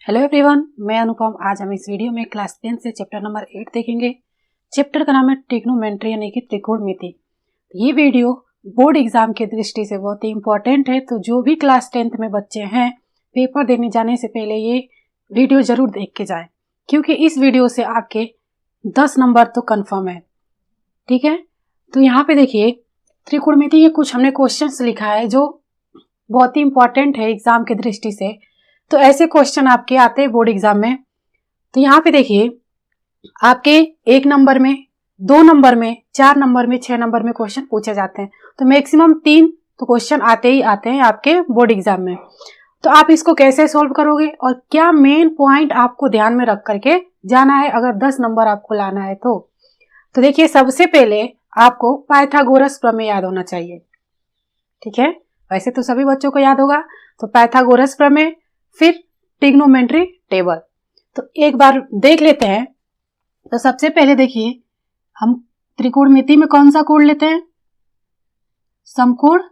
Hello everyone, मैं अनुपम। आज हम इस वीडियो में क्लास 10 से चैप्टर नंबर 8 देखेंगे। चैप्टर का नाम है ट्रिग्नोमेट्री यानी कि त्रिकोणमिति। ये वीडियो बोर्ड एग्जाम की दृष्टि से बहुत ही इंपॉर्टेंट है, तो जो भी क्लास 10th में बच्चे हैं पेपर देने जाने से पहले ये वीडियो जरूर देख के जाए, क्योंकि इस वीडियो से आपके 10 नंबर तो कन्फर्म है। ठीक है, तो यहाँ पे देखिए त्रिकोणमिति के कुछ हमने क्वेश्चन लिखा है जो बहुत ही इंपॉर्टेंट है एग्जाम की दृष्टि से। तो ऐसे क्वेश्चन आपके आते हैं बोर्ड एग्जाम में। तो यहाँ पे देखिए आपके 1 नंबर में, 2 नंबर में, 4 नंबर में, 6 नंबर में क्वेश्चन पूछे जाते हैं। तो मैक्सिमम 3 तो क्वेश्चन आते ही आते हैं आपके बोर्ड एग्जाम में। तो आप इसको कैसे सॉल्व करोगे और क्या मेन पॉइंट आपको ध्यान में रख करके जाना है अगर 10 नंबर आपको लाना है तो देखिए सबसे पहले आपको पाइथागोरस प्रमेय याद होना चाहिए। ठीक है, वैसे तो सभी बच्चों को याद होगा। तो पाइथागोरस प्रमेय, फिर ट्रिग्नोमेट्री टेबल। तो एक बार देख लेते हैं। तो सबसे पहले देखिए हम त्रिकोणमिति में कौन सा कोण लेते हैं? समकोण।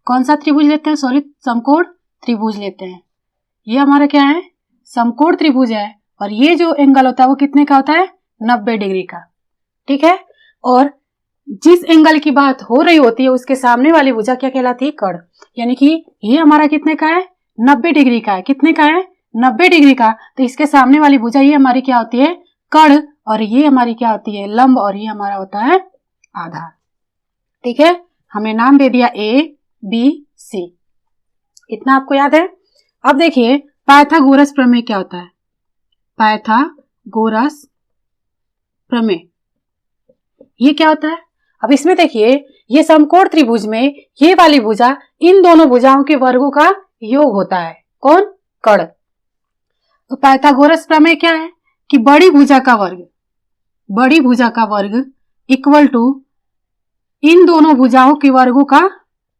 कौन सा त्रिभुज लेते हैं? समकोण त्रिभुज लेते हैं। ये हमारा क्या है? समकोण त्रिभुज है। और ये जो एंगल होता है वो कितने का होता है? 90 डिग्री का। ठीक है, और जिस एंगल की बात हो रही होती है उसके सामने वाली भुजा क्या कहलाती है? कर्ण। यानी कि ये हमारा कितने का है? 90 डिग्री का है। कितने का है? 90 डिग्री का। तो इसके सामने वाली भुजा ये हमारी क्या होती है? कर्ण। और ये हमारी क्या होती है? लंब। और ये हमारा होता है आधार। ठीक है, हमने नाम दे दिया A, B, C। इतना आपको याद है। अब देखिए पाइथागोरस प्रमेय क्या होता है? पाइथागोरस प्रमेय ये क्या होता है? अब इसमें देखिए ये समकोण त्रिभुज में ये वाली भुजा इन दोनों भुजाओं के वर्गों का योग होता है। कौन? कर्ण। तो पाइथागोरस प्रमेय क्या है कि बड़ी भुजा का वर्ग इक्वल टू इन दोनों भुजाओं के वर्गों का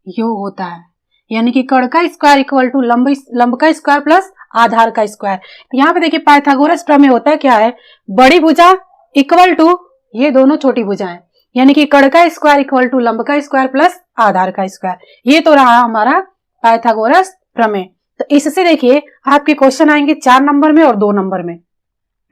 योग होता है। यानी कि कर्ण का स्क्वायर इक्वल टू लंब का स्क्वायर प्लस आधार का स्क्वायर। तो यहाँ पे देखिए पाइथागोरस प्रमेय होता है क्या है? बड़ी भुजा इक्वल टू ये दोनों छोटी भुजाएं, यानी कि कर्ण का स्क्वायर इक्वल टू लंब का स्क्वायर प्लस आधार का स्क्वायर। ये तो रहा हमारा पाइथागोरस प्रमेय। तो इससे देखिए आपके क्वेश्चन आएंगे 4 नंबर में और 2 नंबर में।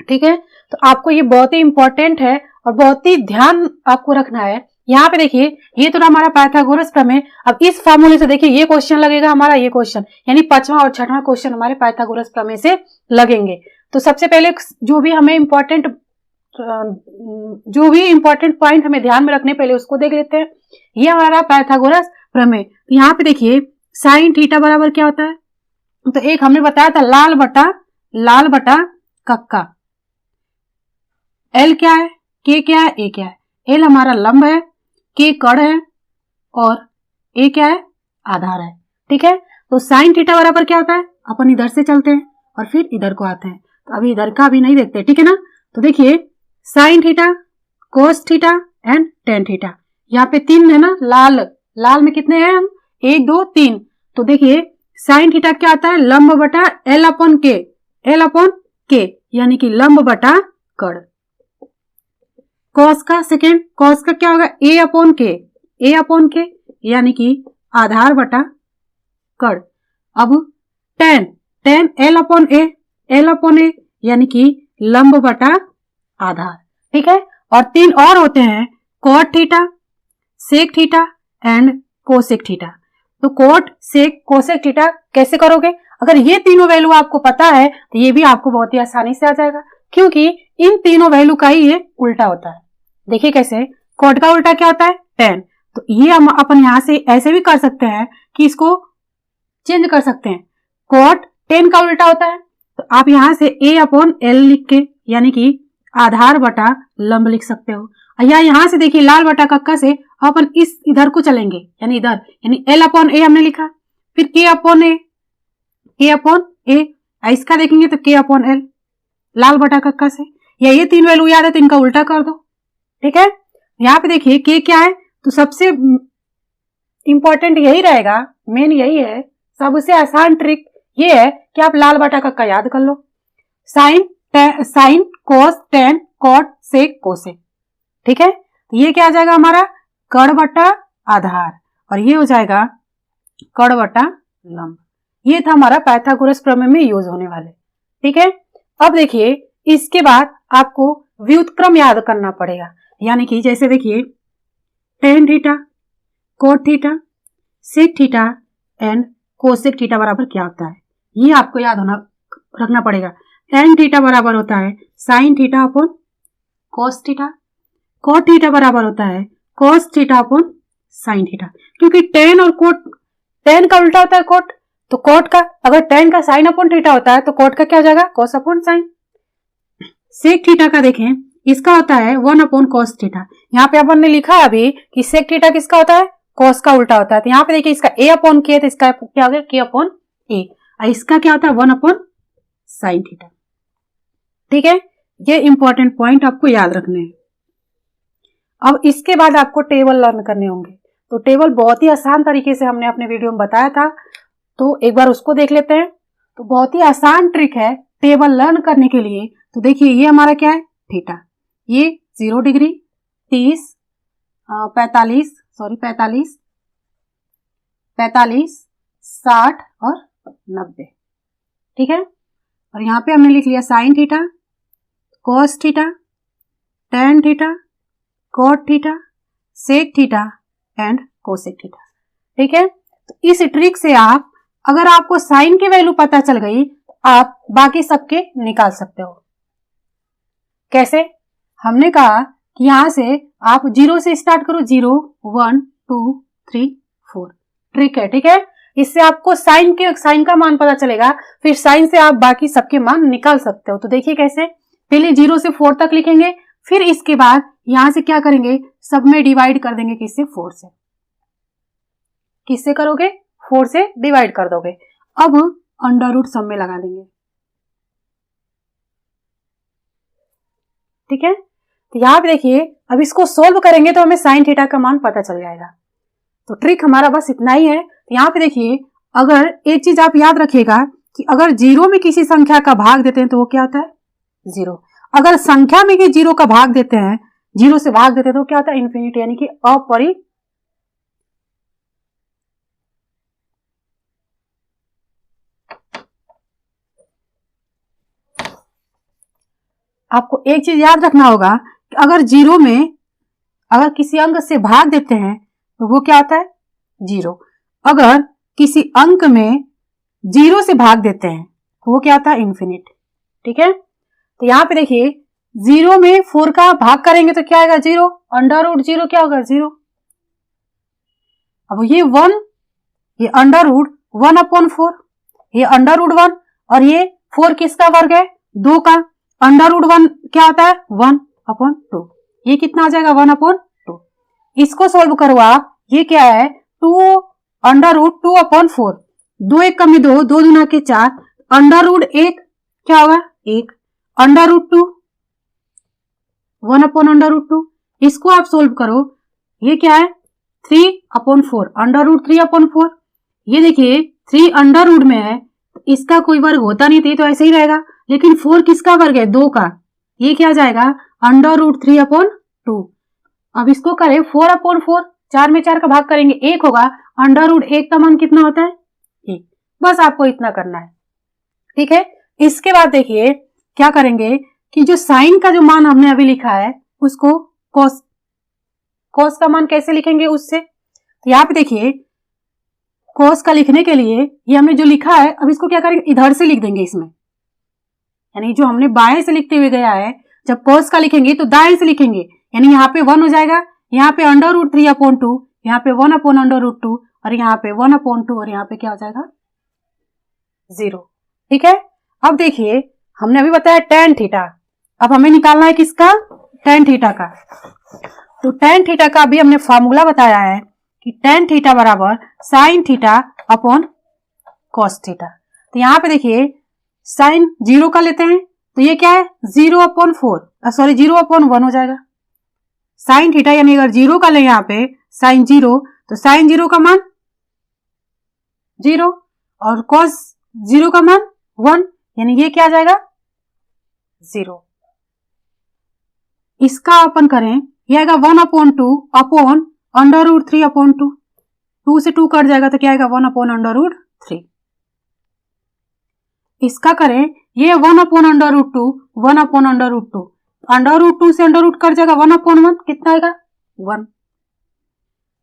ठीक है, तो आपको ये बहुत ही इंपॉर्टेंट है और बहुत ही ध्यान आपको रखना है। यहाँ पे देखिए ये तो हमारा पाइथागोरस प्रमेय। अब इस फॉर्मूले से देखिए ये क्वेश्चन लगेगा हमारा, ये क्वेश्चन यानी 5वां और 6वां क्वेश्चन हमारे पाइथागोरस प्रमेय से लगेंगे। तो सबसे पहले जो भी इंपॉर्टेंट पॉइंट हमें ध्यान में रखने पहले उसको देख लेते हैं। ये हमारा पाइथागोरस प्रमेय। तो यहाँ पे देखिए साइन थीटा बराबर क्या होता है? तो एक हमने बताया था लाल बटा कक्का। एल क्या है? के क्या है? ए क्या है? एल हमारा लंब है, के कर्ण है और ए क्या है? आधार है। ठीक है, तो साइन थीटा बराबर क्या होता है? अपन इधर से चलते हैं और फिर इधर को आते हैं। तो अभी इधर का भी नहीं देखते, ठीक है ना। तो देखिए sign theta, cos theta and tan theta. यहाँ पे 3 है ना, लाल में कितने हैं हम? 1 2 3। तो देखिए साइन थीटा क्या आता है? लंब बटा एल अपॉन के, यानी कि लंब बटा कर्ण। कॉस का क्या होगा? ए अपॉन के, यानी कि आधार बटा कर्ण। अब टेन एल अपॉन ए, यानी कि लंब बटा आधार। ठीक है, और 3 और होते हैं, cot theta, sec theta and cosec theta. तो कॉट, सेक, कोसेक थीटा कैसे करोगे? अगर ये तीनों वैल्यू आपको पता है तो ये भी आपको बहुत ही आसानी से आ जाएगा, क्योंकि इन तीनों वैल्यू का ही ये उल्टा होता है। देखिए कैसे? कॉट का उल्टा क्या होता है? टेन। तो ये हम अपन यहां से ऐसे भी कर सकते हैं कि इसको चेंज कर सकते हैं। कॉट 10 का उल्टा होता है, तो आप यहां से ए अपॉन एल लिख के, यानी कि आधार बटा लंब लिख सकते हो। या यहां से देखिए लाल बटा कक्का से अपन इस इधर को चलेंगे, यानी इधर, यानी एल अपॉन ए हमने लिखा, फिर के अपॉन ए, इसका देखेंगे तो के अपॉन एल, लाल बटा कक्का से। या ये 3 वैल्यू याद है तो इनका उल्टा कर दो। ठीक है, यहाँ पे देखिए के क्या है? तो सबसे इंपॉर्टेंट यही रहेगा, मेन यही है, सबसे आसान ट्रिक ये है कि आप लाल बटा कक्का याद कर लो। साइन, कोस, टेन, कॉट, सेक, कोसेक। ठीक है, तो ये क्या आ जाएगा हमारा? कर्ण बटा आधार, और ये हो जाएगा कर्ण बटा लंब। ये था हमारा पाइथागोरस प्रमेय में यूज होने वाले। ठीक है। अब देखिए इसके बाद आपको व्युत्क्रम याद करना पड़ेगा, यानी कि जैसे देखिए tan theta, cot theta, sec theta and cosec theta बराबर क्या होता है, ये आपको याद रखना पड़ेगा। टेन थीटा बराबर होता है sine theta upon cos theta, cot theta बराबर होता है cos theta upon sine theta, क्योंकि टेन और कोट, टेन का उल्टा होता है कोट, तो कोट का, अगर टेन का साइन अपॉन थीटा होता है तो कोट का क्या हो जाएगा, cos upon sine. Sec theta का देखें, इसका होता है वन अपॉन कोस थीटा। यहाँ पे अपन ने लिखा है अभी कि सेक थीटा किसका होता है, कोस का उल्टा होता है। तो यहाँ पे देखिए इसका ए अपॉन के, तो इसका क्या हो गया के अपॉन ए, और इसका क्या होता है वन अपॉन साइन थीटा। ठीक है, ये इंपॉर्टेंट पॉइंट आपको याद रखने हैं। अब इसके बाद आपको टेबल लर्न करने होंगे, तो टेबल बहुत ही आसान तरीके से हमने अपने वीडियो में बताया था, तो एक बार उसको देख लेते हैं। तो बहुत ही आसान ट्रिक है टेबल लर्न करने के लिए। तो देखिए ये हमारा क्या है थीटा, ये 0 डिग्री, 30, 45, 60 और 90। ठीक है, और यहाँ पे हमने लिख लिया sine theta, cos theta, tan theta, cot theta, sec theta and cosec theta. ठीक है, तो इस ट्रिक से आप, अगर आपको साइन की वैल्यू पता चल गई तो आप बाकी सबके निकाल सकते हो। कैसे, हमने कहा कि यहां से आप 0 से स्टार्ट करो, 0, 1, 2, 3, 4 ट्रिक है। ठीक है, इससे आपको साइन का मान पता चलेगा, फिर साइन से आप बाकी सबके मान निकाल सकते हो। तो देखिए कैसे, पहले 0 से 4 तक लिखेंगे, फिर इसके बाद यहां से क्या करेंगे, सब में डिवाइड कर देंगे, किससे, 4 से। किससे करोगे, 4 से डिवाइड कर दोगे। अब अंडर रूट सब में लगा देंगे। ठीक है, तो यहां पे देखिए अब इसको सोल्व करेंगे तो हमें साइन थीटा का मान पता चल जाएगा। तो ट्रिक हमारा बस इतना ही है। तो यहाँ पे देखिए, अगर एक चीज आप याद रखिएगा कि अगर 0 में किसी संख्या का भाग देते हैं तो वो क्या होता है 0। अगर संख्या में कि 0 का भाग देते हैं, 0 से भाग देते हैं तो क्या होता है इन्फिनिटी, यानी कि अपरिमित। आपको एक चीज याद रखना होगा कि अगर 0 में अगर किसी अंक से भाग देते हैं तो वो क्या होता है 0। अगर किसी अंक में 0 से भाग देते हैं तो वो क्या होता है इन्फिनिट। ठीक है, तो यहां पे देखिए 0 में 4 का भाग करेंगे तो क्या आएगा 0, अंडर रूट 0 क्या होगा 0। अब ये 1, ये अंडर रूट 1 अपॉन 4, ये अंडर रूट 1, और ये 4 किसका वर्ग है 2 का, अंडर रूट 1 क्या होता है 1 अपॉन 2, ये कितना आ जाएगा 1 अपॉन 2। इसको सोल्व करो आप, ये क्या है 2 अंडर रूट 2 अपॉन 4, 2 1 कमी 2, 2 दूना के 4, अंडर रूट 1 क्या होगा 1, under root 2 1 upon under root 2। इसको आप सोल्व करो, ये क्या है 3 अपॉन 4, अंडर रूट 3 अपॉन 4। ये देखिए 3 अंडर रूट में है, इसका कोई वर्ग होता नहीं थी तो ऐसे ही रहेगा, लेकिन 4 किसका वर्ग है 2 का, ये क्या जाएगा अंडर रूट 3 अपॉन 2। अब इसको करें 4 अपॉन 4, 4 में 4 का भाग करेंगे 1 होगा, अंडर रूट 1 का मान कितना होता है 1। बस आपको इतना करना है। ठीक है, इसके बाद देखिए क्या करेंगे कि जो साइन का जो मान हमने अभी लिखा है उसको कॉस का मान कैसे लिखेंगे उससे। तो यहाँ पे देखिए कॉस का लिखने के लिए ये हमने जो लिखा है, अब इसको क्या करेंगे इधर से लिख देंगे इसमें, यानी जो हमने बाएं से लिखते हुए गया है, जब कॉस का लिखेंगे तो दाएं से लिखेंगे, यानी यहाँ पे 1 हो जाएगा, यहाँ पे अंडर रूट 3 अपॉन 2, यहाँ पे 1 अपॉन अंडर रूट 2, और यहाँ पे 1 अपॉन 2, और यहाँ पे क्या हो जाएगा 0। ठीक है, अब देखिए हमने अभी बताया टेन थीटा, अब हमें निकालना है किसका टेन थीटा का। तो टेन थीटा का अभी हमने फॉर्मूला बताया है कि टेन थीटा बराबर sine theta upon cos theta. तो यहाँ पे देखिए साइन 0 का लेते हैं तो ये क्या है 0 अपॉन 4, सॉरी 0 अपॉन 1 हो जाएगा। साइन थीटा यानी अगर 0 का ले यहाँ पे साइन 0, तो साइन 0 का मान 0 और कॉस 0 का मान 1, यानी ये क्या आ जाएगा 0। इसका अपन करें, ये आएगा 1 upon 2 upon under root 3 upon 2, 2 से 2 कट जाएगा तो क्या आएगा 1 अपॉन अंडर रूट 3। इसका करें, ये 1/√2, 1/√2, √2 से √ कट जाएगा, 1/1 कितना आएगा 1।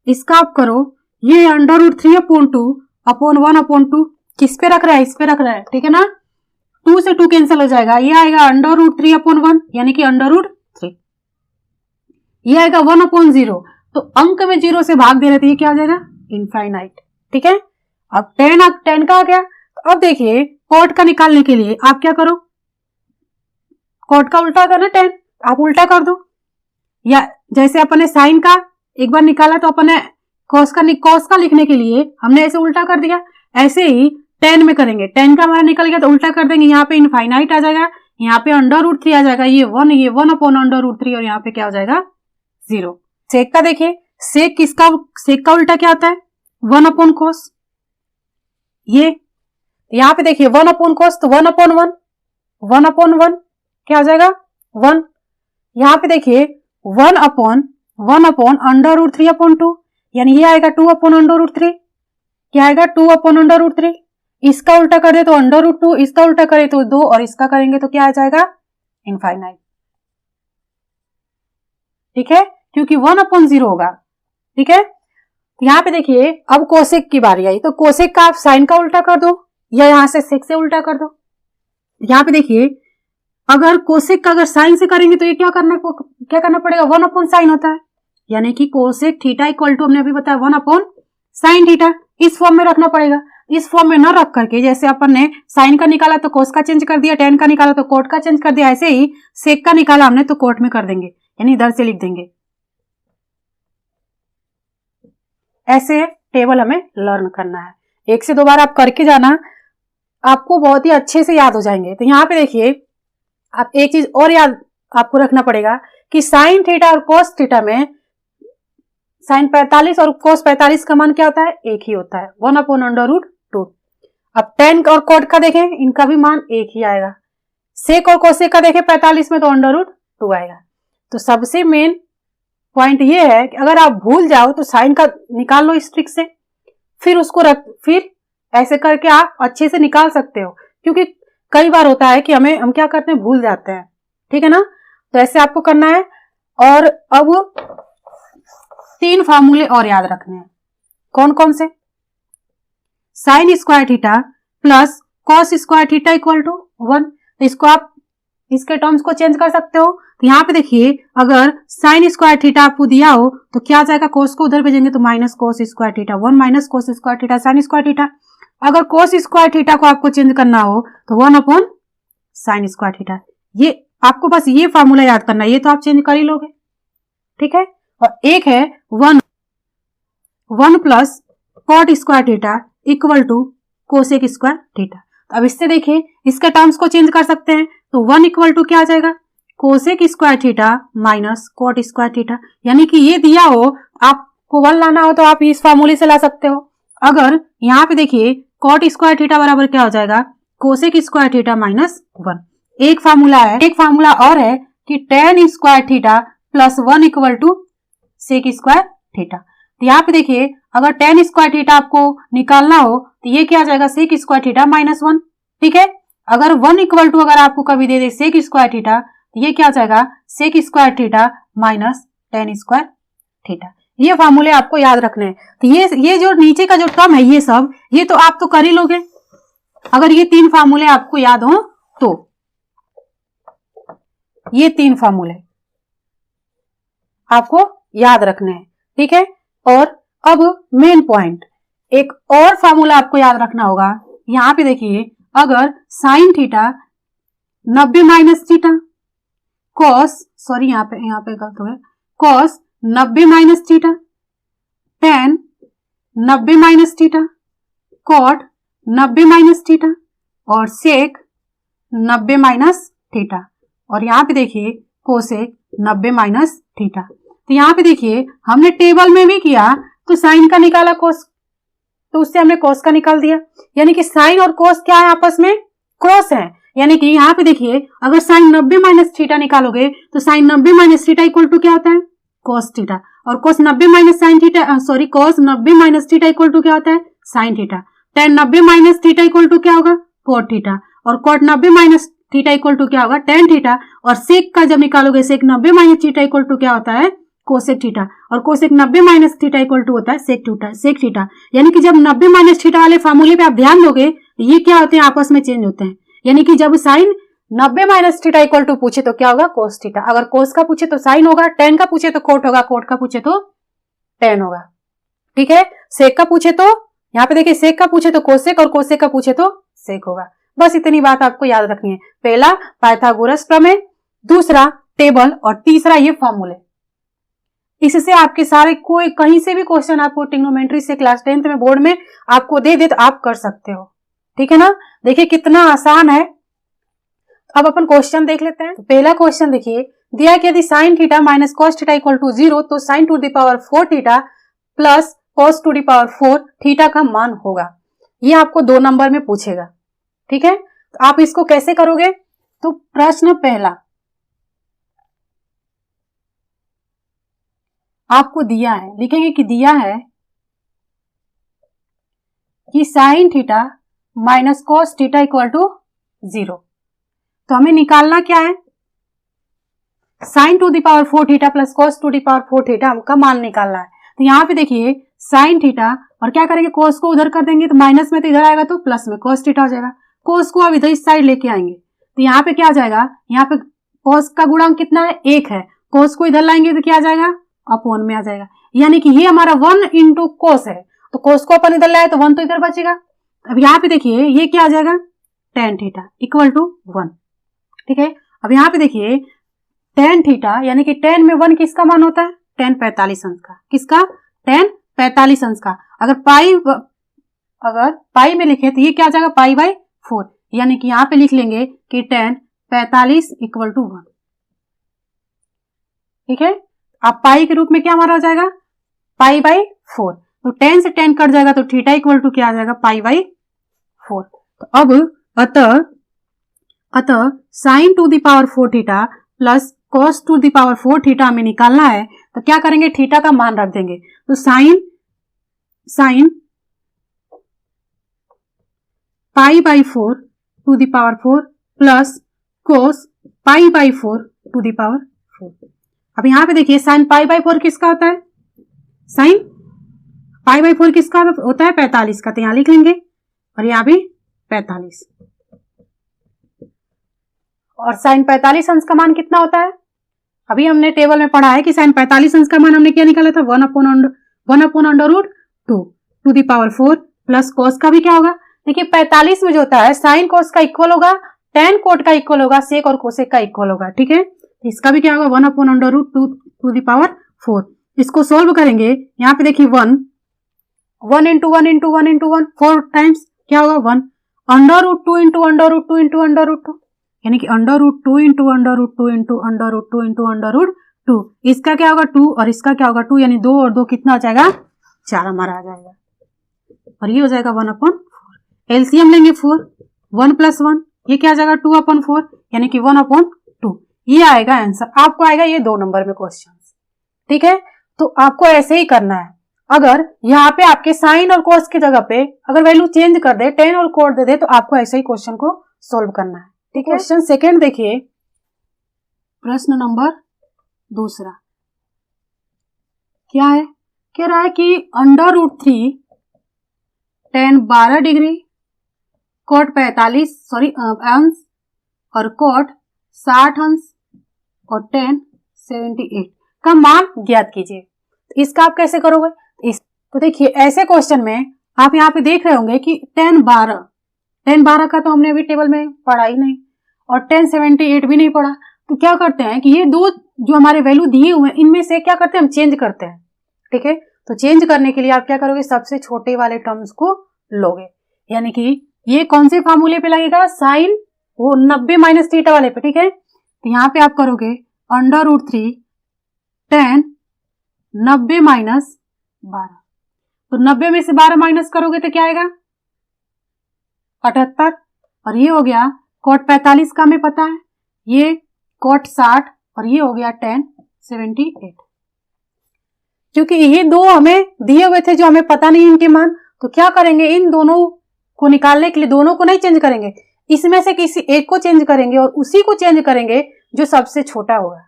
इसका आप करो, ये √3/2 अपॉन 1/2 किस पे रख रहा है, इस पे रख रहा है, ठीक है ना। 2 से 2 कैंसिल हो जाएगा, ये आएगा √3/1 यानी कि √3। ये आएगा 1/0, तो अंक में 0 से भाग दे रहे थे, ये क्या हो जाएगा इनफाइनाइट, ठीक है। अब 10 का आ गया। तो अब देखिए कॉट का निकालने के लिए आप क्या करो, कॉट का उल्टा करना 10, आप उल्टा कर दो, या जैसे अपने साइन का एक बार निकाला तो अपने कॉस का लिखने के लिए हमने ऐसे उल्टा कर दिया, ऐसे ही 10 में करेंगे। 10 का हमारा निकल गया तो उल्टा कर देंगे, यहाँ पे इनफाइनाइट आ जाएगा, यहाँ पे √3 आ जाएगा, ये 1 /√3 और यहाँ पे क्या हो जाएगा 0। सेक का देखिए, सेक का उल्टा क्या होता है 1/cos। ये यहाँ पे देखिए 1/cos तो 1/1, 1/1 क्या हो जाएगा 1। यहाँ पे देखिए 1/√3/2 यानी ये आएगा 2/√3, क्या आएगा 2/√3। इसका उल्टा कर दे तो √2, इसका उल्टा करे तो 2 और इसका करेंगे तो क्या आ जाएगा इनफाइनाइट, ठीक है, क्योंकि 1/0 होगा, ठीक है। यहाँ पे देखिए अब कोसेक की बारी आई, तो कोसेक का आप साइन का उल्टा कर दो या यहां से सेक से उल्टा कर दो। यहाँ पे देखिए अगर कोसेक का अगर साइन से करेंगे तो ये क्या करना पड़ेगा 1/sin होता है, यानी कि कोसेक थीटा इक्वल टू हमने अभी बताया 1/sin थीटा, इस फॉर्म में रखना पड़ेगा। इस फॉर्म में न रख करके जैसे अपन ने साइन का निकाला तो कोस का चेंज कर दिया, 10 का निकाला तो कोट का चेंज कर दिया, ऐसे ही सेक का निकाला हमने तो कोट में कर देंगे, यानी इधर से लिख देंगे। ऐसे टेबल हमें लर्न करना है, 1 से 2 बार आप करके जाना, आपको बहुत ही अच्छे से याद हो जाएंगे। तो यहाँ पे देखिए आप एक चीज और याद आपको रखना पड़ेगा कि साइन थीटा और कोस थीटा में साइन 45 और कोस 45 का मान क्या होता है, एक ही होता है, 1/√2। अब 10 और कोट का देखें, इनका भी मान एक ही आएगा। सेक और कोसेक का देखें 45 में तो √2 आएगा। तो सबसे मेन पॉइंट ये है कि अगर आप भूल जाओ तो साइन का निकाल लो इस ट्रिक से, फिर उसको फिर ऐसे करके आप अच्छे से निकाल सकते हो, क्योंकि कई बार होता है कि हम क्या करते हैं भूल जाते हैं, ठीक है ना। तो ऐसे आपको करना है। और अब 3 फार्मूले और याद रखने हैं, कौन कौन से, sine square theta plus cos square theta equal to 1। तो इसको आप इसके टर्म्स को चेंज कर सकते हो। तो यहाँ पे देखिए अगर साइन स्क्वायर थीटा आपको दिया हो तो क्या आ जाएगा, कोस को उधर भेजेंगे तो minus cos square theta, 1 minus cos square theta sine square theta. अगर कोस स्क्वायर थीटा को आपको चेंज करना हो तो 1/sin स्क्वायर थीटा। ये आपको बस ये फार्मूला याद करना है, ये तो आप चेंज कर ही लोगे, ठीक है। और एक है 1 plus cot square theta equal to cosec square theta. अब इससे देखिए इसके टर्म्स को चेंज कर सकते हैं, तो 1 इक्वल टू क्या आ जाएगा, cosec square theta minus cot square theta. यानी कि ये दिया हो, आपको 1 लाना हो तो आप इस फार्मूले से ला सकते हो। अगर यहाँ पे देखिए कॉट स्क्वायर थीटा बराबर क्या हो जाएगा, कोसेक स्क्वायर थीटा माइनस 1। एक फार्मूला और है कि tan square theta plus 1 equal to sec square theta. तो यहाँ पे देखिए अगर tan स्क्वायर थीटा आपको निकालना हो तो ये क्या आ जाएगा, सेक स्क्वायर थीटा माइनस 1, ठीक है। अगर 1 इक्वल टू अगर आपको कभी दे दे सेक स्क्वायर थीटा तो ये क्या आ जाएगा, sec square theta minus tan square theta. ये फार्मूले आपको याद रखने हैं। तो ये जो नीचे का जो टर्म है ये सब, ये तो आप तो कर ही लोगे अगर ये 3 फार्मूले आपको याद हो तो। ये 3 फार्मूले आपको याद रखने हैं, ठीक है। और अब मेन पॉइंट, एक और फार्मूला आपको याद रखना होगा। यहां पे देखिए अगर sine theta 90 minus theta cos, sorry यहाँ पे गलत हो गया, cos 90 minus theta, tan 90 minus theta, cot 90 minus theta और सेक 90 माइनस थीटा। और यहाँ पे देखिए कोसेक 90 माइनस थीटा। तो यहाँ पे देखिए हमने टेबल में भी किया तो साइन का निकाला कोस, तो उससे हमने कोस का निकाल दिया। यानी कि साइन और कोस क्या है, आपस में क्रॉस है। यानी कि यहाँ पे देखिए अगर साइन 90 माइनस थीटा निकालोगे तो sine 90 minus theta equal to क्या होता है, कोस थीटा। और cos 90 minus sine theta, sorry cos 90 minus theta equal to क्या होता है, sine theta. tan 90 minus theta equal to क्या होगा, कोट थीटा। और cot 90 minus theta equal to क्या होगा, टेन थीटा। और सेक का जब निकालोगे, sec 90 minus theta equal to क्या होता है, कोसेक थीटा। और cosec 90 minus theta equal to होता है सेक थीटा। यानी कि जब 90 माइनस थीटा वाले फार्मूले पे आप ध्यान दोगे, ये क्या होते हैं, आपस में चेंज होते हैं। यानी कि जब sine 90 minus theta equal to पूछे तो क्या होगा, कोस थीटा। अगर कोस का पूछे तो साइन होगा, टेन का पूछे तो कोट होगा, कोट का पूछे तो टेन होगा। ठीक है, सेक का पूछे तो, यहाँ पे देखिए सेक का पूछे तो कोसेक, और कोसेक का पूछे तो सेक होगा। बस इतनी बात आपको याद रखनी है। पहला पाइथागोरस प्रमेय, दूसरा टेबल, और तीसरा ये फॉर्मूले। इससे आपके सारे कोई कहीं से भी क्वेश्चन आपको ट्रिग्नोमेट्री से क्लास 10th में बोर्ड में आपको दे दे तो आप कर सकते हो। ठीक है ना, देखिए कितना आसान है। अब अपन क्वेश्चन देख लेते हैं। तो पहला क्वेश्चन देखिए, दिया कि यदि sine theta minus cos theta equal to 0 तो sine to the power 4 theta plus cos to the power 4 theta का मान होगा। ये आपको 2 नंबर में पूछेगा। ठीक है, तो आप इसको कैसे करोगे, तो प्रश्न पहला आपको दिया है, लिखेंगे कि दिया है कि sine theta minus cos theta equal to 0। तो हमें निकालना क्या है, sine to the power 4 theta plus cos to the power 4 theta का मान निकालना है। तो यहाँ पे देखिए साइन थीटा, और क्या करेंगे, कोस को उधर कर देंगे तो माइनस में, तो इधर आएगा तो प्लस में कॉस थीटा हो जाएगा। कोस को अब इधर इस साइड लेके आएंगे तो यहाँ पे क्या आ जाएगा, यहाँ पे कोस का गुणांक कितना है, 1 है। कोस को इधर लाएंगे तो क्या आ जाएगा, अपॉन में आ जाएगा। यानी कि ये हमारा 1 इंटू कोस है, तो कोस को अपन इधर लाए तो 1 तो इधर बचेगा। अब यहाँ पे देखिए ये क्या आ जाएगा, टेन थीटा इक्वल टू 1। ठीक है, अब यहाँ पे देखिए टेन थीटा, यानी कि 10 में 1 किसका मान होता है, 10 45 अंश का। किसका, 10 45 अंश का। अगर पाई में लिखे तो ये क्या आ जाएगा, पाई बाई 4। यानी कि यहाँ पे लिख लेंगे कि 10 45 इक्वल टू 1। ठीक है, अब पाई के रूप में क्या हमारा हो जाएगा, पाई बाई 4। तो 10 से 10 कट जाएगा तो थीटा इक्वल टू क्या आ जाएगा, पाई बाई 4। तो अब अतः sign to the power 4 theta plus cos to the power 4 theta हमें निकालना है। तो क्या करेंगे, थीटा का मान रख देंगे। तो sine pi by 4 to the power 4 plus cos pi by 4 to the power 4। अब यहां पे देखिए साइन पाई बाई 4 किसका होता है, साइन पाई बाई 4 किसका होता है, 45 का। तो यहां लिख लेंगे, और यहां भी 45। और साइन 45 अंश का मान कितना होता है, अभी हमने टेबल में पढ़ा है कि साइन 45 अंश का मान हमने क्या निकाला था, 1 upon under root 2 to the power 4 plus cos का भी क्या होगा। देखिए 45 में जो होता है साइन कॉस का इक्वल होगा, टेन कोट का इक्वल होगा, सेक और कोसेक का इक्वल होगा। ठीक है, इसका भी क्या होगा, 1 upon under root 2 to the power 4। इसको सोल्व करेंगे, यहाँ पे देखिए 1 इंटू 1 इंटू 1 इंटू 1 4 टाइम्स क्या होगा, 1 under root 2 into under root 2 into under root 2, यानी कि under root 2 into under root 2 into under root 2 into under root 2। इसका क्या होगा 2 और इसका क्या होगा 2, यानी 2 और 2 कितना आ जाएगा, 4 हमारा आ जाएगा। और ये हो जाएगा 1 अपॉन 4। एलसीएम लेंगे 4, 1 प्लस 1 ये क्या आ जाएगा 2 अपॉन 4, यानी कि 1 अपॉन 2। ये आएगा आंसर, आपको आएगा ये 2 नंबर में क्वेश्चन। ठीक है, तो आपको ऐसे ही करना है। अगर यहाँ पे आपके साइन और कॉस की जगह पे अगर वैल्यू चेंज कर दे, 10 और कोट दे दे, तो आपको ऐसे ही क्वेश्चन को सोल्व करना है। ठीक है, क्वेश्चन सेकेंड देखिए, प्रश्न नंबर दूसरा क्या है, कह रहा है कि under root 3 tan 12 degree cot 45 अंश और कोट 60 अंश और tan 78 का मान ज्ञात कीजिए। तो इसका आप कैसे करोगे, तो देखिए ऐसे क्वेश्चन में आप यहाँ पे देख रहे होंगे कि tan 12 का तो हमने अभी टेबल में पढ़ा ही नहीं, और tan 78 भी नहीं पढ़ा। तो क्या करते हैं कि ये दो जो हमारे वैल्यू दिए हुए हैं इनमें से क्या करते हैं, हम चेंज करते हैं। ठीक है, तो चेंज करने के लिए आप क्या करोगे, सबसे छोटे वाले टर्म्स को लोगे, यानी कि ये कौन से फार्मूले पे लगेगा, साइन वो 90 माइनस थीटा वाले पे। ठीक है, तो यहाँ पे आप करोगे अंडर रूट 3 tan 90 माइनस 12, तो 90 में से 12 माइनस करोगे तो क्या आएगा 78, और ये हो गया कोट 45 का हमें पता है, ये कोट 60 और ये हो गया tan 78। क्योंकि ये दो हमें दिए हुए थे जो हमें पता नहीं इनके मान, तो क्या करेंगे, इन दोनों को निकालने के लिए दोनों को नहीं चेंज करेंगे, इसमें से किसी एक को चेंज करेंगे और उसी को चेंज करेंगे जो सबसे छोटा होगा।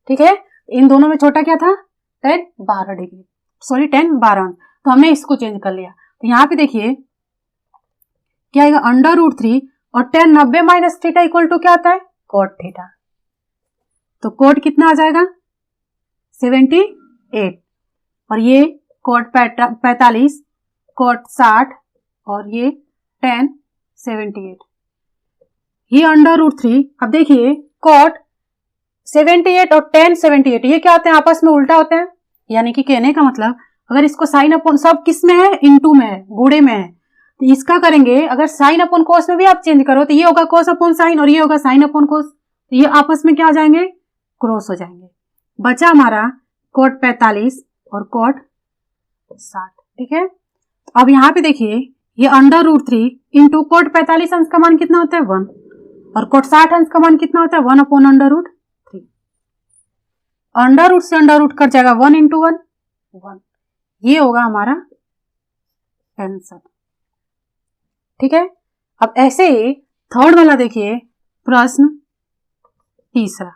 ठीक है, इन दोनों में छोटा क्या था 10 12 डिग्री, सॉरी 10 12, तो हमने इसको चेंज कर लिया। तो यहाँ पे देखिए क्या आएगा √3 और 10 90 माइनस थीटा इक्वल टू क्या आता है cot थीटा। तो cot कितना आ जाएगा 78 और ये cot 45, cot 60 और ये 10 78, ये √3। अब देखिए cot 78 और 10 78 ये क्या होते हैं आपस में उल्टा होते हैं, यानी कि कहने का मतलब अगर इसको साइन अपॉन सब किस में है इनटू में है, गुणे में है, तो इसका करेंगे अगर साइन अपॉन कोस में भी आप चेंज करो तो ये होगा कोस अपॉन साइन और ये होगा साइन अपॉन कोस, तो ये आपस में क्या हो जाएंगे क्रॉस हो जाएंगे। बचा हमारा cot 45 और cot 60। ठीक है, अब यहाँ पे देखिए ये √3 इंटू cot 45 अंश का मान कितना होता है 1 और cot 60 अंश का मान कितना होता है 1 अपॉन √3। अंडर रूट से अंडर रूट कट जाएगा 1 इंटू 1 1, ये होगा हमारा आंसर। ठीक है, अब ऐसे ही थर्ड वाला देखिए प्रश्न तीसरा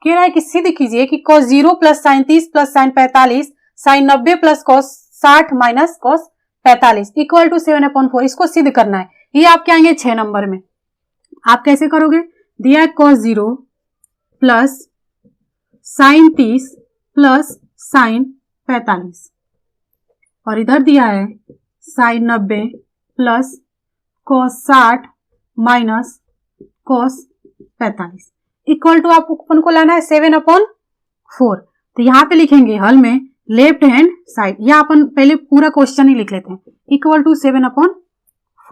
कह रहा है कि सिद्ध कीजिए कि cos 0 plus sine 30 plus sine 45 sine 90 plus cos 60 minus cos 45 equal to 7/4। इसको सिद्ध करना है, ये आपके आएंगे 6 नंबर में। आप कैसे करोगे, दिया है cos 0 plus sine 30 plus sine 45 और इधर दिया है sine 90 plus cos 60 minus cos 45 equal to आप अपन को लाना है 7/4। तो यहाँ पे लिखेंगे हल में लेफ्ट हैंड साइड, या अपन पहले पूरा क्वेश्चन ही लिख लेते हैं, इक्वल टू 7/4।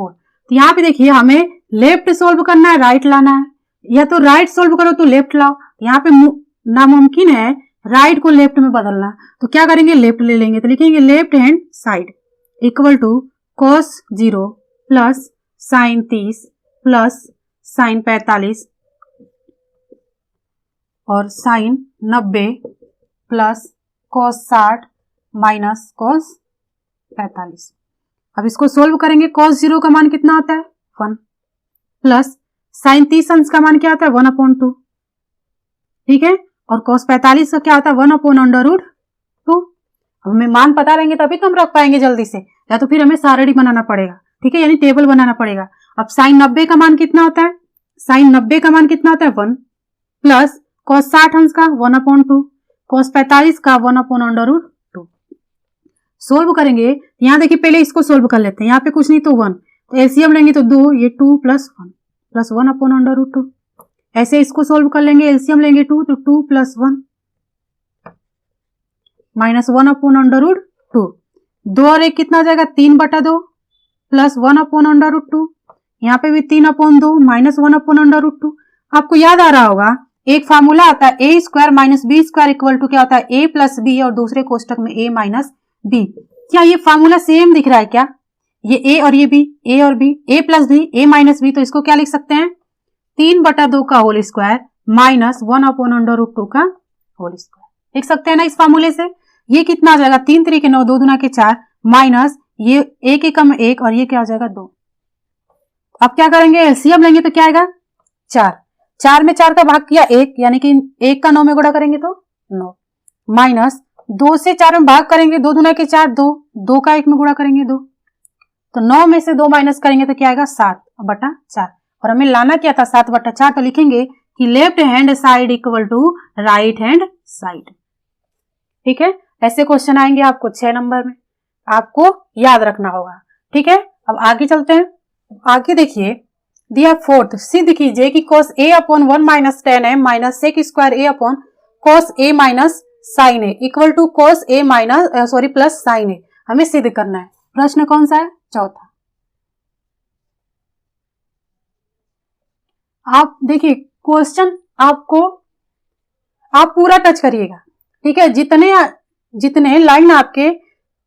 तो यहाँ पे देखिए हमें लेफ्ट सोल्व करना है राइट लाना है, या तो राइट सोल्व करो तो लेफ्ट लाओ। यहाँ पे नामुमकिन है राइट को लेफ्ट में बदलना, तो क्या करेंगे लेफ्ट ले लेंगे, तो लिखेंगे left hand side equal to cos 0 plus sine 30 plus sine 45 और sine 90 plus cos 60 minus cos 45। अब इसको सोल्व करेंगे, cos 0 का मान कितना आता है 1 प्लस साइन 30 अंश का मान क्या आता है 1/2। ठीक है, और cos 45 का क्या आता है 1/√2। हमें मान पता रहेंगे तभी तो हम रख पाएंगे जल्दी से, या तो फिर हमें सारणी बनाना पड़ेगा। ठीक है, यानी टेबल बनाना पड़ेगा। अब साइन 90 का मान कितना होता है, साइन 90 का मान कितना होता है 1 प्लस cos 60 अंश का 1/2, cos 45 का 1/√2। सोल्व करेंगे, यहाँ देखिए पहले इसको सोल्व कर लेते हैं, यहाँ पे कुछ नहीं तो 1, तो एलसीएम लेंगे तो 2, ये 2 प्लस 1 प्लस 1/√2। ऐसे इसको सोल्व कर लेंगे, एलसीएम लेंगे 2, तो 2 प्लस 1 माइनस 1/√2। 2 और 1 कितना हो जाएगा 3/2 प्लस 1/√2। यहाँ पे भी 3/2 माइनस 1/√2। आपको याद आ रहा होगा एक फार्मूला आता है a square minus B square equal to क्या होता है a प्लस बी और दूसरे कोष्टक में a माइनस बी। क्या ये फार्मूला सेम दिख रहा है क्या, ये a और ये b, a और b, a plus B a minus B, तो इसको क्या लिख सकते हैं 3/2 का होल स्क्वायर माइनस 1/√2 का होल स्क्वायर लिख सकते हैं ना इस फार्मूले से। ये कितना आ जाएगा 3 3 के 9, 2 दूना के 4 माइनस ये 1 एकम 1 और ये क्या हो जाएगा 2। अब क्या करेंगे एलसीएम लेंगे तो क्या आएगा 4, 4 में 4 का भाग किया 1, यानी कि 1 का 9 में गुणा करेंगे तो 9 माइनस 2 से 4 में भाग करेंगे 2 दूना के 4 2, 2 का 1 में गुणा करेंगे 2, तो 9 में से 2 माइनस करेंगे तो क्या आएगा 7/4 और हमें लाना क्या था 7/4। तो लिखेंगे कि left hand side equal to right hand side. ठीक है, ऐसे क्वेश्चन आएंगे आपको 6 नंबर में, आपको याद रखना होगा। ठीक है, अब आगे चलते हैं। आगे देखिए दिया फोर्थ, सिद्ध कीजिए कि cos a/1 minus tan m minus sec square a/ cos a minus sin a equal to cos a minus plus sin a। हमें सिद्ध करना है। प्रश्न कौन सा है, चौथा। आप देखिए क्वेश्चन आपको आप पूरा टच करिएगा। ठीक है, जितने लाइन आपके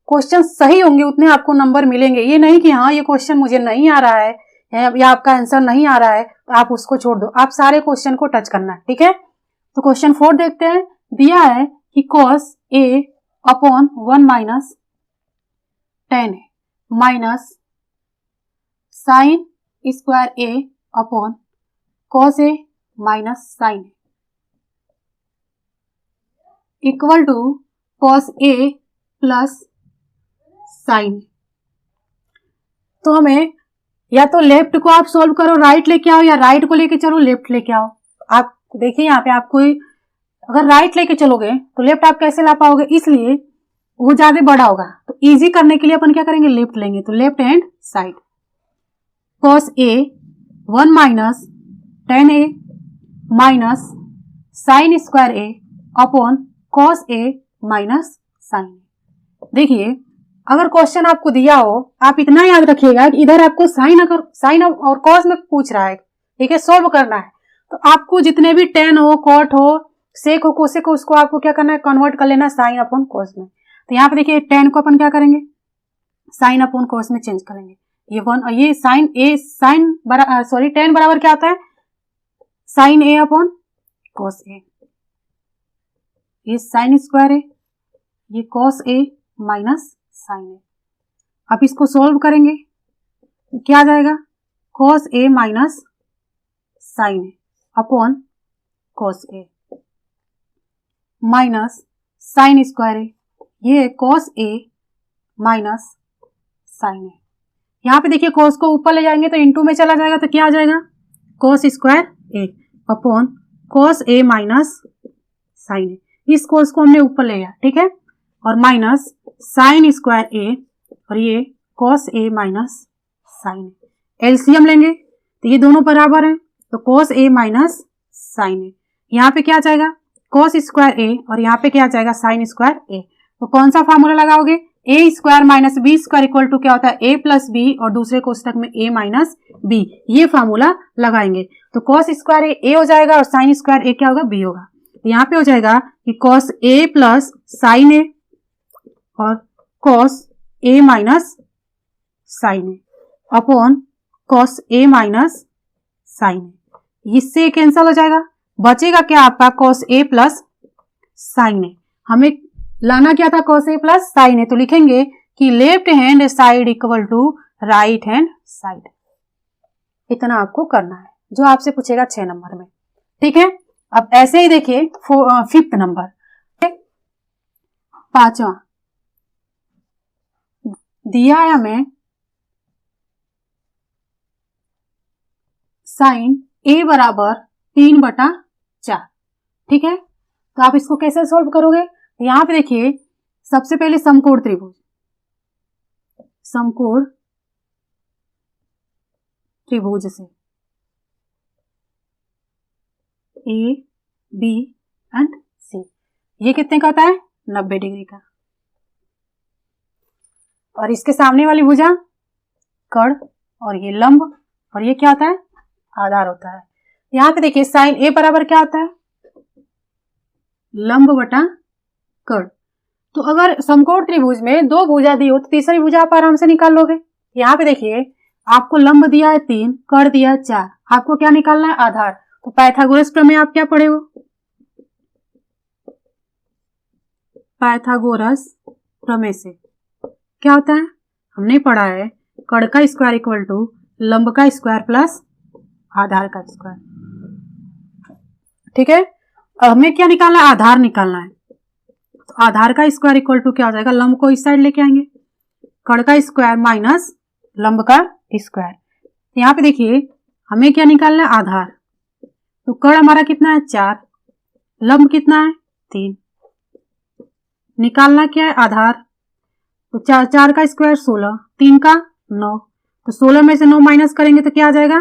क्वेश्चन सही होंगे उतने आपको नंबर मिलेंगे। ये नहीं कि हाँ ये क्वेश्चन मुझे नहीं आ रहा है या आपका आंसर नहीं आ रहा है तो आप उसको छोड़ दो, आप सारे क्वेश्चन को टच करना है। ठीक है, तो क्वेश्चन 4 देखते हैं। दिया है कि cos a/1 minus tan a minus sine square A upon cos A minus sine equal to cos A plus sine. तो हमें या तो लेफ्ट को आप सोल्व करो, राइट लेके आओ, या राइट को लेके चलो लेफ्ट लेके आओ। आप देखिए यहाँ पे आपको अगर राइट लेके चलोगे तो लेफ्ट आप कैसे ला पाओगे, इसलिए वो ज्यादा बड़ा होगा। तो इजी करने के लिए अपन क्या करेंगे, लेफ्ट लेंगे। तो left hand side cos A 1 minus ten A minus sine square A upon cos A minus sign. देखिए अगर क्वेश्चन आपको दिया हो, आप इतना याद रखिएगा कि इधर आपको साइन और कॉस में पूछ रहा है, ठीक है, सोल्व करना है। तो आपको जितने भी टेन हो, कॉट हो, सेक हो, कोसेक हो, उसको आपको क्या करना है, कन्वर्ट कर लेना साइन अपॉन कॉस में। तो यहाँ पे देखिए टेन को अपन क्या करेंगे, साइन अपॉन कॉस में चेंज करेंगे। ये साइन ए टेन बराबर क्या आता है, साइन ए अपॉन कॉस ए। ये साइन स्क्वायर है, ये कॉस ए माइनस साइन ए। अब इसको सोल्व करेंगे तो क्या आ जाएगा, cos A minus sine A upon cos A minus sine square ए, ये कॉस ए माइनस साइन ए। यहाँ पे देखिए कॉस को ऊपर ले जाएंगे तो इनटू में चला जाएगा, तो क्या आ जाएगा, cos square A upon cos A minus sine ए। इस कॉस को हमने ऊपर ले लिया, ठीक है, और माइनस साइन स्क्वायर ए और ये cos A minus sine A. LCM लेंगे तो ये दोनों बराबर हैं, तो कॉस ए माइनस साइन ए। यहाँ पे क्या आ जाएगा, कॉस स्क्वायर ए और यहाँ पे क्या आ जाएगा, साइन स्क्वायर ए। तो कौन सा फॉर्मूला लगाओगे, A square minus B square equal to क्या होता है, ए प्लस बी और दूसरे कोष्टक में ए माइनस बी, ये फॉर्मूला लगाएंगे। तो कॉस स्क्वायर ए हो जाएगा और साइन स्क्वायर ए क्या होगा, बी होगा। तो यहाँ पे हो जाएगा कि cos A plus sine A और cos A minus sine A upon cos A minus sine A. इससे कैंसल हो जाएगा, बचेगा क्या आपका, cos A plus sine A. हमें लाना क्या था, cos A plus sine A. तो लिखेंगे कि left hand side equal to right hand side. इतना आपको करना है जो आपसे पूछेगा 6 नंबर में, ठीक है। अब ऐसे ही देखिए 5th नंबर, 5वां दिया है हमें साइन ए बराबर 3/4, ठीक है। तो आप इसको कैसे सोल्व करोगे, यहां पे देखिए सबसे पहले समकोण त्रिभुज से ए बी एंड सी, ये कितने का होता है, 90 डिग्री का। और इसके सामने वाली भुजा कर्ण और ये लंब, और ये क्या होता है, आधार होता है। यहां पे देखिए साइन ए बराबर क्या होता है, लंब बटा कर्ण। तो अगर समकोण त्रिभुज में 2 भुजा दी हो तो तीसरी भुजा आप आराम से निकाल लोगे। यहाँ पे देखिए आपको लंब दिया है 3, कर्ण दिया है 4, आपको क्या निकालना है, आधार। तो पाइथागोरस प्रमेय आप क्या पढ़े हो, पाइथागोरस प्रमेय से क्या होता है, हमने पढ़ा है कर्ण का स्क्वायर इक्वल टू लंब का स्क्वायर प्लस आधार का स्क्वायर, ठीक है। अब हमें क्या निकालना है, आधार निकालना है। तो आधार का स्क्वायर इक्वल टू क्या हो जाएगा, लंब को इस साइड लेके आएंगे, कर्ण का स्क्वायर माइनस लंब का स्क्वायर। तो यहाँ पे देखिए हमें क्या निकालना है, आधार। तो कर्ण हमारा कितना है, 4, लंब कितना है, 3, निकालना क्या है, आधार। तो 4 का स्क्वायर 16, 3 का 9, तो 16 में से 9 माइनस करेंगे तो क्या आ जाएगा,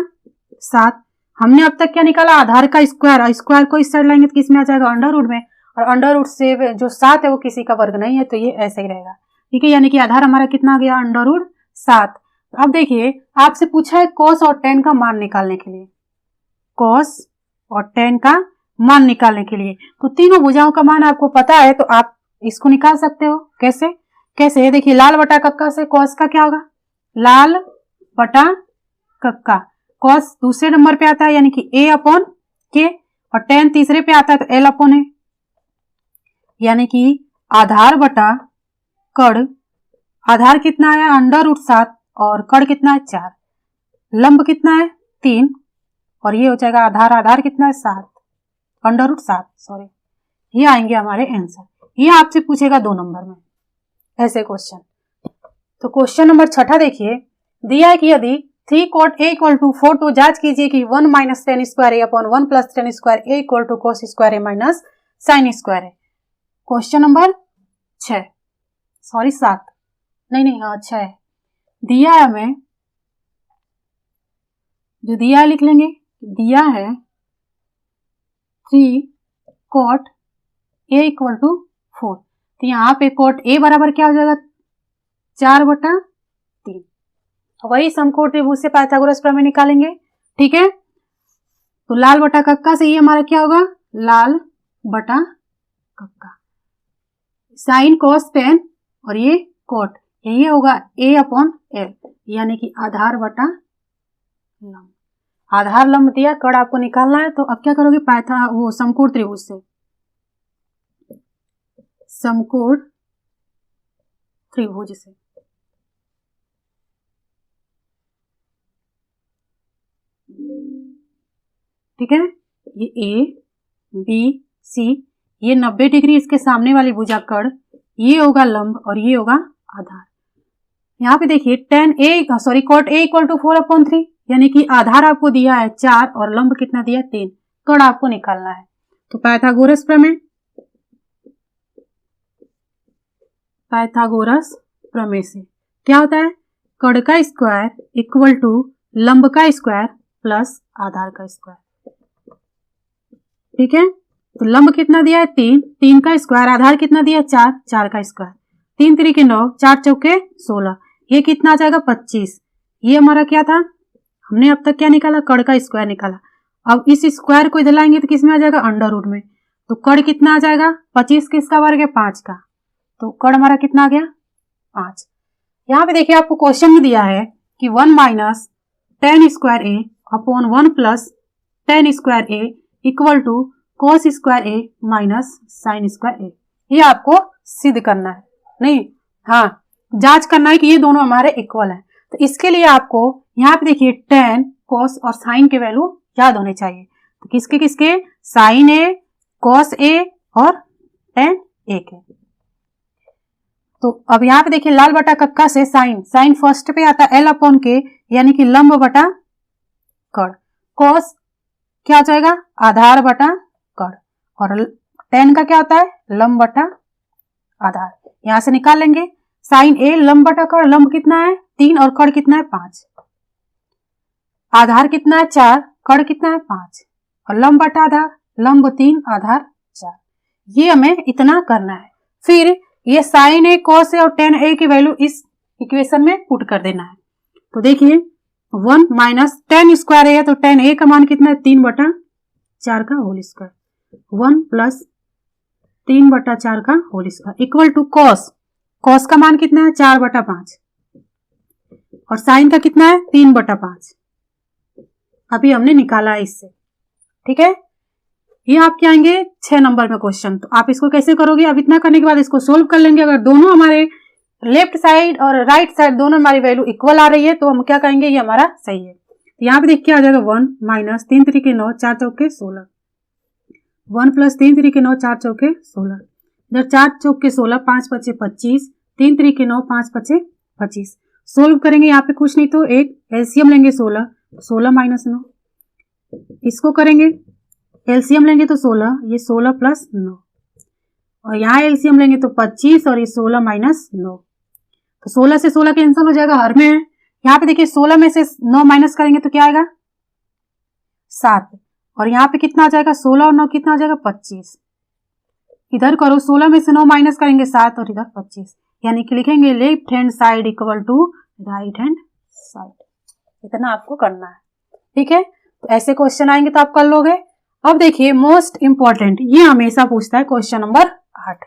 7। हमने अब तक क्या निकाला, आधार का स्क्वायर, और स्क्वायर को इस साइड लाएंगे तो किसमें आ जाएगा, अंडर रूट में, और अंडर रूट से जो 7 है वो किसी का वर्ग नहीं है, तो ये ऐसे ही रहेगा, ठीक है। यानी कि आधार हमारा कितना आ गया, अंडर रूट 7। अब देखिए आपसे पूछा है कॉस और टेन का मान निकालने के लिए, कॉस और टेन का मान निकालने के लिए। तो तीनों भुजाओं का मान आपको पता है, तो आप इसको निकाल सकते हो। कैसे कैसे, देखिए लाल बटा कक्का से कॉस का क्या होगा, लाल बटा कक्का। कॉस दूसरे नंबर पे आता है यानी कि ए अपॉन के, और टेन तीसरे पे आता है तो एल अपॉन ए, यानी कि आधार बटा कर्ण। आधार कितना है, अंडर रूट 7, और कर्ण कितना है, 4। लंब कितना है 3 और ये हो जाएगा आधार, आधार कितना है 7, √7 सॉरी, ये आएंगे हमारे आंसर। ये आपसे पूछेगा 2 नंबर में ऐसे क्वेश्चन। तो क्वेश्चन नंबर 6 देखिए, दिया है कि यदि 3 cot A = 4 तो जांच कीजिए कि 1 - tan square A / 1 + tan square A = cos square A - sin square A। Question number 6 sorry 7 नहीं हाँ 6 है, दिया है हमें, जो दिया है लिख लेंगे, दिया है 3 cot A = 4, तो यहाँ पे cot A बराबर क्या हो जाएगा 4/3। वही समकोण त्रिभुज से पाइथागोरस प्रमेय निकालेंगे। ठीक है, तो लाल बटा कक्का से ये हमारा क्या होगा, लाल बटा कक्का, साइन कोस टेन और ये कोट, ये होगा A/L, यानी कि आधार बटा लंब। आधार लंब दिया, कड़ आपको निकालना है, तो अब क्या करोगे, वो समकोण त्रिभुज से, समकोण त्रिभुज से ठीक है, ये A B C, ये 90 डिग्री इसके सामने वाली भुजा कड़, ये होगा लंब और ये होगा आधार। यहाँ पे देखिए cot A = 4/3, यानी कि आधार आपको दिया है 4 और लंब कितना दिया है 3, कड़ आपको निकालना है। तो पाइथागोरस प्रमेय से क्या होता है, कड़ का स्क्वायर = लंब का स्क्वायर प्लस आधार का स्क्वायर। ठीक है, तो लंब कितना दिया है 3, 3 का स्क्वायर, आधार कितना दिया है 4, 4 का स्क्वायर, 3 × 3 = 9, 4 × 4 = 16, ये कितना आ जाएगा 25। ये हमारा क्या था, हमने अब तक क्या निकाला, कड़ का स्क्वायर निकाला। अब इस स्क्वायर को इधर लाएंगे तो किसमें आ जाएगा, √ में, तो कड़ कितना आ जाएगा 25 किसका वर्ग है 5 का, तो कड़ हमारा कितना आ गया 5। यहाँ पे देखिए आपको क्वेश्चन में दिया है कि 1 - tan square A / 1 + tan square A = cos square A - sin square A। ये आपको सिद्ध करना है, नहीं हाँ जांच करना है कि ये दोनों हमारे इक्वल हैं। तो इसके लिए आपको यहाँ पे देखिए tan, cos और sin के वैल्यू याद होने चाहिए। तो किसके किसके, sin A, cos A और tan A के। तो अब यहाँ पे देखिए लाल बटा कक्का से साइन फर्स्ट पे आता है L/K, यानी कि लंब बटा कड़, cos क्या हो जाएगा आधार बटा कड़, और tan का क्या होता है लंब बटा आधार, यहां से निकाल लेंगे। साइन A लंब बटा कड़, लंब कितना है 3 और कड़ कितना है 5, आधार कितना है 4, कड़ कितना है 5, और लंब बटा आधार, लंब 3 आधार 4। ये हमें इतना करना है। फिर ये साइन A, cos A और tan A की वैल्यू इस इक्वेशन में पुट कर देना है। तो देखिए 1 - tan स्क्वायर A है, तो tan A का मान कितना है 3/4 का होल स्क्वायर, 1 + 3/4 का होल स्क्वायर = cos का मान कितना है 4/5 और साइन का कितना है 3/5। अभी हमने निकाला है इससे। ठीक है, ये आपके आएंगे 6 नंबर में क्वेश्चन। तो आप इसको कैसे करोगे, अब इतना करने के बाद इसको सोल्व कर लेंगे। अगर दोनों हमारे लेफ्ट साइड और राइट साइड दोनों हमारी वैल्यू इक्वल आ रही है तो हम क्या कहेंगे ये हमारा सही है। तो यहाँ पे देखिए आ जाएगा 1 - 3 × 3 = 9, 4 × 4 = 16, 1 + 3 × 3 = 9, 4 × 4 = 16, इधर 4 × 4 = 16, 5 × 5 = 25, 3 × 3 = 9, 5 × 5 = 25। सोल्व करेंगे, यहाँ पे कुछ नहीं तो एक एलसीएम लेंगे 16 - 9, इसको करेंगे एलसीएम लेंगे तो 16, ये 16 + 9, और यहाँ एलसीएम लेंगे तो 25 और ये 16 - 9, तो 16 से 16 कैंसिल हो जाएगा, हर में है। यहाँ पे देखिए 16 में से 9 माइनस करेंगे तो क्या आएगा 7, और यहाँ पे कितना आ जाएगा 16 और 9 कितना आ जाएगा 25। इधर करो 16 में से 9 माइनस करेंगे 7 और इधर 25, यानी कि लिखेंगे left hand side = right hand side. इतना आपको करना है। ठीक है, तो ऐसे क्वेश्चन आएंगे तो आप कर लोगे। अब देखिए मोस्ट इंपॉर्टेंट, ये हमेशा पूछता है क्वेश्चन नंबर 8।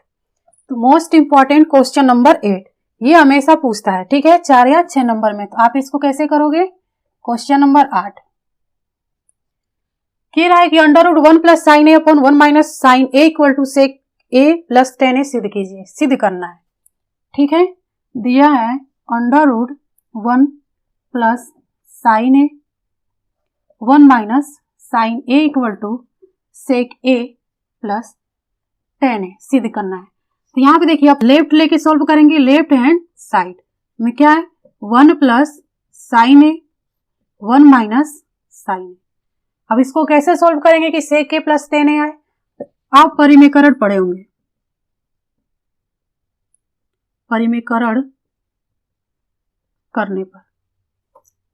तो मोस्ट इंपॉर्टेंट क्वेश्चन नंबर 8 ये हमेशा पूछता है। ठीक है, 4 या 6 नंबर में। तो आप इसको कैसे करोगे, क्वेश्चन नंबर 8 कह रहा है कि √1 + sin A / 1 - sin A = sec A + tan A सिद्ध कीजिए, सिद्ध करना है। ठीक है, दिया है √1 + sine A, 1 minus sine A equal to sec A plus tan A सिद्ध करना है। तो यहाँ पे देखिए आप लेफ्ट लेके सॉल्व करेंगे, लेफ्ट हैंड साइड में क्या है 1 plus sine A 1 minus sine ए। अब इसको कैसे सॉल्व करेंगे कि सेक ए प्लस टेन ए आए? आप परिमेकरण पढ़े होंगे, परिमेकरण करने पर,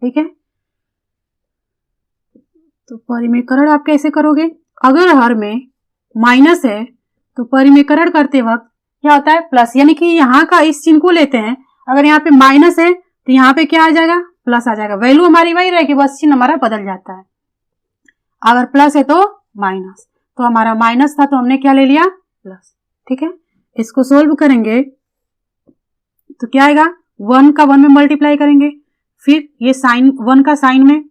ठीक है। तो परिमेकरण आप कैसे करोगे? अगर हर में माइनस है तो परिमेकरण करते वक्त क्या होता है प्लस, यानी कि यहाँ का इस चिन्ह को लेते हैं, अगर यहाँ पे माइनस है तो यहाँ पे क्या आ जाएगा प्लस आ जाएगा, वैल्यू हमारी वही रहेगी, बस चिन्ह हमारा बदल जाता है। अगर प्लस है तो माइनस, तो हमारा माइनस था तो हमने क्या ले लिया प्लस, ठीक है। इसको सोल्व करेंगे तो क्या आएगा 1 का 1 में मल्टीप्लाई करेंगे, फिर ये साइन 1 का साइन में,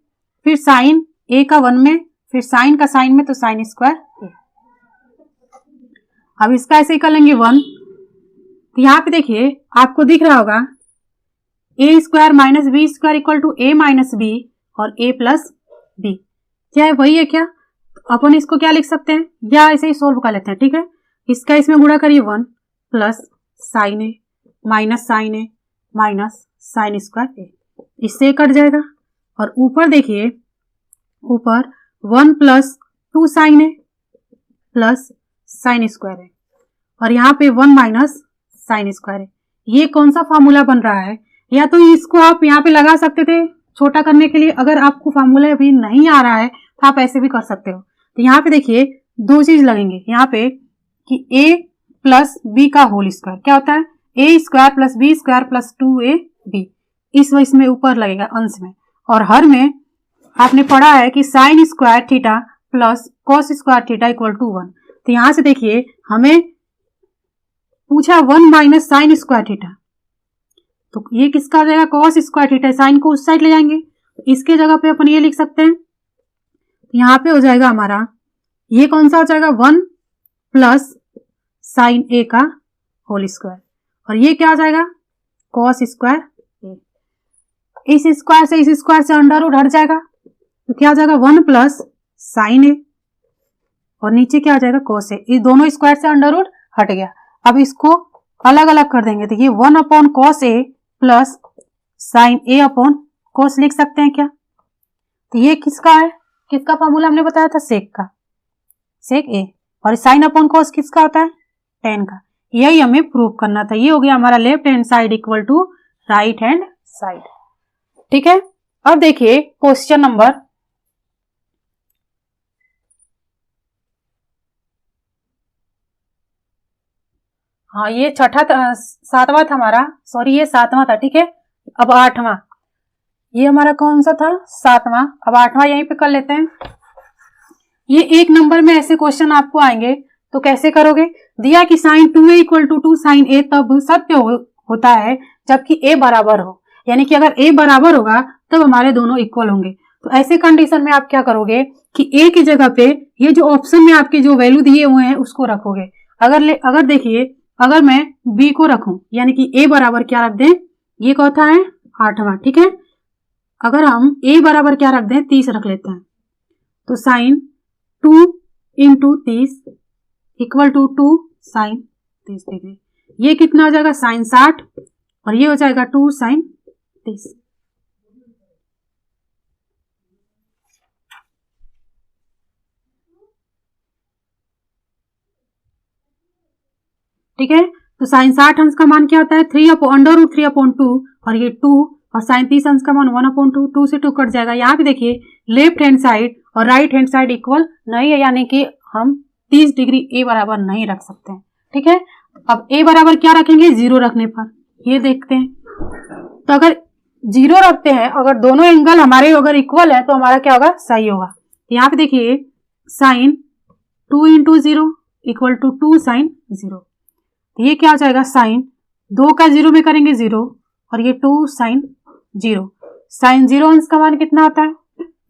फिर साइन ए का 1 में, फिर साइन का साइन में, तो साइन स्क्वायर ए। अब इसका ऐसे ही कर लेंगे 1। तो यहाँ पे देखिए आपको दिख रहा होगा A square minus B square equal to A minus B और ए प्लस बी, क्या है वही है क्या? अपन इसको क्या लिख सकते हैं या ऐसे ही सोल्व कर लेते हैं, ठीक है। इसका इसमें गुणा करिए 1 प्लस साइन ए माइनस साइन स्क्वायर ए, इससे कट जाएगा। और ऊपर देखिए ऊपर 1 प्लस 2 साइन ए प्लस साइन स्क्वायर है, और यहाँ पे 1 माइनस साइन स्क्वायर है। ये कौन सा फॉर्मूला बन रहा है? या तो इसको आप यहाँ पे लगा सकते थे छोटा करने के लिए, अगर आपको फॉर्मूला अभी नहीं आ रहा है तो आप ऐसे भी कर सकते हो। तो यहाँ पे देखिए दो चीज लगेंगे यहाँ पे कि a प्लस बी का होल स्क्वायर क्या होता है A square plus B square plus 2ab, इस में ऊपर लगेगा अंश में, और हर में आपने पढ़ा है कि sine square theta plus cos square theta equal to 1। तो यहाँ से देखिए हमें पूछा 1 माइनस साइन स्क्वायर थीटा, तो ये किसका आ जाएगा कॉस स्क्वायर थीटा, साइन को उस साइड ले जाएंगे, तो इसके जगह पे अपन ये लिख सकते हैं। तो यहाँ पे हो जाएगा हमारा ये कौन सा हो जाएगा 1 प्लस साइन ए का होल स्क्वायर, और ये क्या आ जाएगा कॉस स्क्वायर ए। इस स्क्वायर से अंडर रूट हट जाएगा, तो क्या आ जाएगा 1 प्लस साइन ए, और नीचे क्या आ जाएगा कॉस ए। ये दोनों स्क्वायर से अंडर रूट हट गया। अब इसको अलग अलग कर देंगे, तो ये 1 upon cos A plus sine A upon cos लिख सकते हैं क्या? तो ये किसका है, किसका फॉर्मूला हमने बताया था सेक का, सेक ए, और साइन अपॉन कॉस किसका होता है टेन का। यही हमें प्रूव करना था। ये हो गया हमारा left hand side equal to right hand side, ठीक है। अब देखिए क्वेश्चन नंबर हाँ ये सातवां था हमारा, सॉरी ये 7वां था, ठीक है। अब 8वां, ये हमारा कौन सा था 7वां, अब 8वां यहीं पे कर लेते हैं। ये एक नंबर में ऐसे क्वेश्चन आपको आएंगे तो कैसे करोगे? दिया कि sine 2a equal to 2 sine A तब सत्य होता है जबकि a बराबर हो, यानी कि अगर a बराबर होगा तब हमारे दोनों इक्वल होंगे। तो ऐसे कंडीशन में आप क्या करोगे कि a की जगह पे ये जो ऑप्शन में आपके जो वैल्यू दिए हुए हैं उसको रखोगे। अगर देखिए अगर मैं b को रखूं यानी कि a बराबर क्या रख दें, ये कौन है 8वां, ठीक है। अगर हम a बराबर क्या रख दें 30 रख लेते हैं, तो sine 2 into 30 equal to 2 sine 30 degree, ये कितना हो जाएगा साइन 60, और ये हो जाएगा 2 साइन 30। ठीक है, तो साइन 60 अंश का मान क्या होता है 3/√3/2, और ये 2, और साइन 30 अंश का मान 1/2, 2 से 2 कट जाएगा। यहाँ पे देखिए लेफ्ट हैंड साइड और राइट हैंड साइड इक्वल नहीं है, यानी कि हम 30 डिग्री ए बराबर नहीं रख सकते हैं, ठीक है। अब ए बराबर क्या रखेंगे 0 रखने पर, ये देखते हैं। तो अगर 0 रखते हैं, अगर दोनों एंगल हमारे अगर इक्वल है तो हमारा क्या होगा सही होगा। यहाँ पे देखिए sine 2 into 0 equal to 2 sine 0, ये क्या हो जाएगा साइन 2 का 0 में करेंगे 0, और ये 2 साइन 0, साइन 0 अंश का मान कितना आता है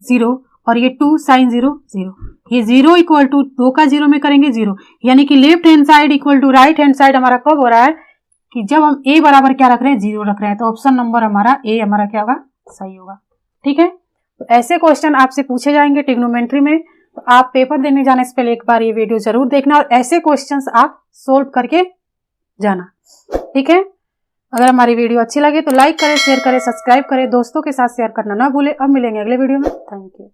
0, और ये 2 साइन 0 0, ये 0 इक्वल टू 2 का 0 में करेंगे 0, यानी कि left hand side equal to right hand side हमारा कब हो रहा है कि जब हम a बराबर क्या रख रहे हैं 0 रख रहे हैं। तो ऑप्शन नंबर हमारा ए हमारा क्या होगा सही होगा, ठीक है। तो ऐसे क्वेश्चन आपसे पूछे जाएंगे ट्रिग्नोमेट्री में, तो आप पेपर देने जाने से पहले एक बार ये वीडियो जरूर देखना और ऐसे क्वेश्चंस आप सोल्व करके जाना, ठीक है। अगर हमारी वीडियो अच्छी लगे तो लाइक करें, शेयर करें, सब्सक्राइब करें, दोस्तों के साथ शेयर करना ना भूलें। अब मिलेंगे अगले वीडियो में। Thank you.